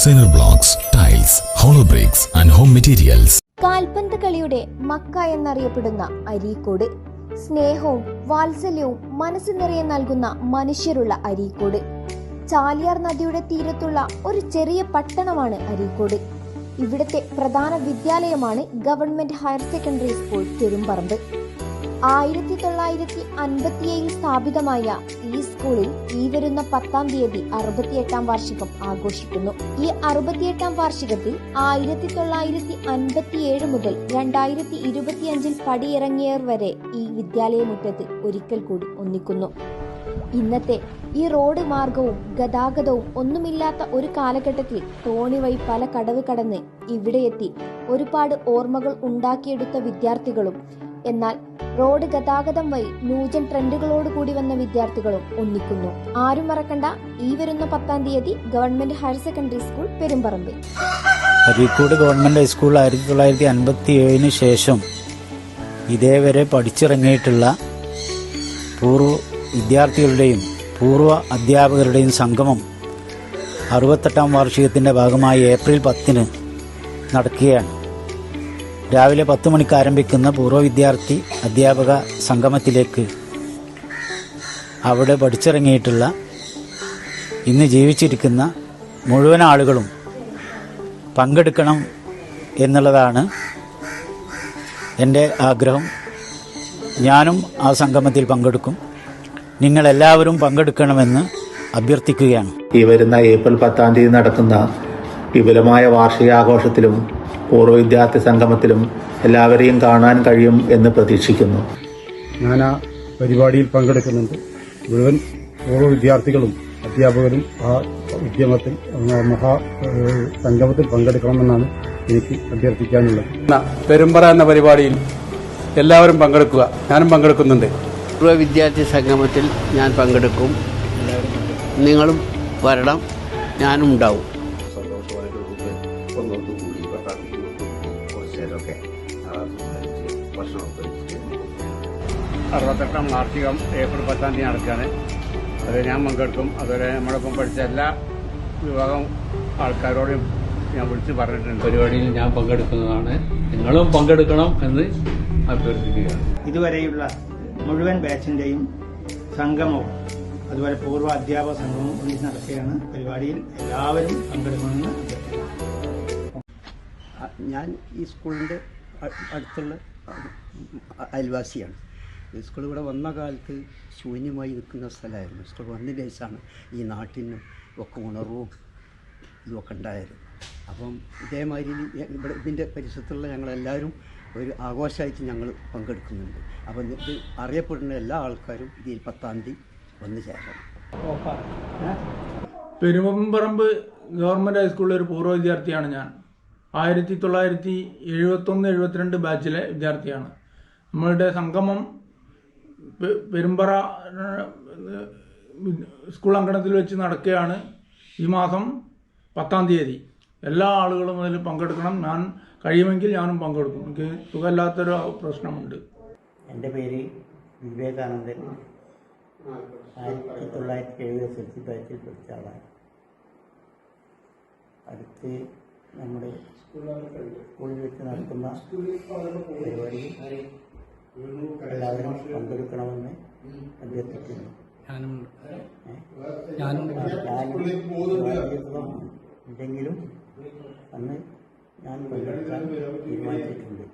Designer blocks, tiles, hollow bricks and home materials. കാൽപന്ത് കളിയുടെ Mecca എന്നറിയപ്പെടുന്ന അരീക്കോട്, സ്നേഹവും വാത്സല്യവും മനസ്സ് നിറയെ നൽകുന്ന മനുഷ്യരുള്ള അരീക്കോട്. ചാലിയാർ നദിയുടെ തീരത്തുള്ള ഒരു ചെറിയ പട്ടണമാണ് അരീക്കോട്. ഇവിടുത്തെ പ്രധാന വിദ്യാലയമാണ് government higher secondary school Perumparamba. 1957 സ്ഥാപിതമായ ഈ സ്കൂളിൽ ഈ വരുന്ന 10-ാം തീയതി 68-ാം വാർഷികം ആഘോഷിക്കുന്നു. ഈ 68-ാം വാർഷികത്തിൽ 1957 മുതൽ 2025 പടിയിറങ്ങിയവർ വരെ ഈ വിദ്യാലയമുറ്റത്ത് ഒരിക്കൽ കൂടി ഒന്നിക്കുന്നു. ഇന്നത്തെ ഈ റോഡ് മാർഗവും ഗതാഗതവും ഒന്നുമില്ലാത്ത ഒരു കാലഘട്ടത്തിൽ തോണി വഴി പല കടവ് കടന്ന് ഇവിടെയെത്തി ഒരുപാട് ഓർമ്മകൾ ഉണ്ടാക്കിയെടുത്ത വിദ്യാർത്ഥികളും, എന്നാൽ റോഡ് ഗതാഗതം വഴി ന്യൂജൻ ട്രെൻഡുകളോട് കൂടി വന്ന വിദ്യാർത്ഥികളും ഒന്നിക്കുന്നു. ആരും മറക്കണ്ട, ഈ വരുന്ന 10-ാം തീയതി government higher secondary school Perumparamba. Areekode government high school 1957 ശേഷം ഇതേവരെ പഠിച്ചിറങ്ങിയിട്ടുള്ള പൂർവ്വ വിദ്യാർത്ഥികളുടെയും പൂർവ്വ അധ്യാപകരുടെയും സംഗമം 68-ാം വാർഷികത്തിന്റെ ഭാഗമായി ഏപ്രിൽ 10-ന് നടക്കുകയാണ്. രാവിലെ 10 മണിക്ക് ആരംഭിക്കുന്ന പൂർവ്വ വിദ്യാർത്ഥി അധ്യാപക സംഗമത്തിലേക്ക് അവിടെ പഠിച്ചിറങ്ങിയിട്ടുള്ള ഇന്ന് ജീവിച്ചിരിക്കുന്ന മുഴുവൻ ആളുകളും പങ്കെടുക്കണം എന്നുള്ളതാണ് എൻ്റെ ആഗ്രഹം. ഞാനും ആ സംഗമത്തിൽ പങ്കെടുക്കും. നിങ്ങളെല്ലാവരും പങ്കെടുക്കണമെന്ന് അഭ്യർത്ഥിക്കുകയാണ്. ഈ വരുന്ന ഏപ്രിൽ 10-ാം തീയതി നടക്കുന്ന വിപുലമായ വാർഷികാഘോഷത്തിലും പൂർവ്വ വിദ്യാർത്ഥി സംഗമത്തിലും എല്ലാവരെയും കാണാൻ കഴിയും എന്ന് പ്രതീക്ഷിക്കുന്നു. ഞാൻ ആ പരിപാടിയിൽ പങ്കെടുക്കുന്നുണ്ട്. മുഴുവൻ പൂർവ്വ വിദ്യാർത്ഥികളും അധ്യാപകരും ആ ഉദ്യമത്തിൽ സംഗമത്തിൽ പങ്കെടുക്കണമെന്നാണ് എനിക്ക് അഭ്യർത്ഥിക്കാനുള്ളത്. പെരുമ്പറ എന്ന പരിപാടിയിൽ എല്ലാവരും പങ്കെടുക്കുക. ഞാനും പങ്കെടുക്കുന്നുണ്ട്. പൂർവ്വ വിദ്യാർത്ഥി സംഗമത്തിൽ ഞാൻ പങ്കെടുക്കും. നിങ്ങളും വരണം, ഞാനും ഉണ്ടാവും. 68-ാം വാർഷികം ഏപ്രിൽ 10-ാം തീയതി നടക്കുകയാണ്. അത് ഞാൻ പങ്കെടുക്കും. അതുപോലെ നമ്മളൊപ്പം പഠിച്ച എല്ലാ വിഭാഗം ആൾക്കാരോടും ഞാൻ വിളിച്ച് പറഞ്ഞിട്ടുണ്ട്. പരിപാടിയിൽ ഞാൻ പങ്കെടുക്കുന്നതാണ്. നിങ്ങളും പങ്കെടുക്കണം എന്ന് അഭ്യർത്ഥിക്കുകയാണ്. ഇതുവരെയുള്ള മുഴുവൻ ബാച്ചിൻ്റെയും സംഗമവും അതുപോലെ പൂർവ്വ അധ്യാപക സംഗമവും ഒന്നിച്ച് നടക്കുകയാണ്. പരിപാടിയിൽ എല്ലാവരും പങ്കെടുക്കണമെന്ന് ഞാൻ ഈ സ്കൂളിൻ്റെ അടുത്തുള്ള അയൽവാസിയാണ്. ഈ സ്കൂൾ ഇവിടെ വന്ന കാലത്ത് ശൂന്യമായി നിൽക്കുന്ന സ്ഥലമായിരുന്നു. സ്കൂൾ വന്നതിന് ശേഷമാണ് ഈ നാട്ടിന് ഒക്കെ ഉണർവും ഇതുമൊക്കെ ഉണ്ടായത്. അപ്പം ഇതേമാതിരി ഇവിടെ ഇതിൻ്റെ പരിസരത്തുള്ള ഞങ്ങളെല്ലാവരും ഒരു ആഘോഷമായിട്ട് ഞങ്ങൾ പങ്കെടുക്കുന്നുണ്ട്. അപ്പം ഇത് അറിയപ്പെടുന്ന എല്ലാ ആൾക്കാരും ഇതിൽ 10-ാം തീയതി വന്നു ചേരണം. പെരുമ്പറമ്പ് ഗവൺമെൻറ് ഹൈസ്കൂളിലെ ഒരു പൂർവ്വ വിദ്യാർത്ഥിയാണ് ഞാൻ. 1971-72 ബാച്ചിലെ വിദ്യാർത്ഥിയാണ്. നമ്മളുടെ സംഗമം പെരുമ്പറ സ്കൂൾ അങ്കണത്തിൽ വെച്ച് നടക്കുകയാണ്. ഈ മാസം 10-ാം തീയതി എല്ലാ ആളുകളും അതിൽ പങ്കെടുക്കണം. ഞാൻ കഴിയുമെങ്കിൽ ഞാനും പങ്കെടുക്കും. എനിക്ക് സുഖമില്ലാത്തൊരു പ്രശ്നമുണ്ട്. എൻ്റെ പേര് വിവേകാനന്ദൻ. 1970 ബാച്ചിൽ പഠിച്ച ആളാണ്. അടുത്ത് നമ്മുടെ സ്കൂളിൽ വെച്ച് നടക്കുന്ന പരിപാടിയിൽ എല്ലാവരും പങ്കെടുക്കണമെന്ന് അഭ്യർത്ഥിക്കുന്നു. ഉണ്ടെങ്കിലും അന്ന് ഞാൻ പങ്കെടുക്കാൻ തീരുമാനിച്ചിട്ടുണ്ട്.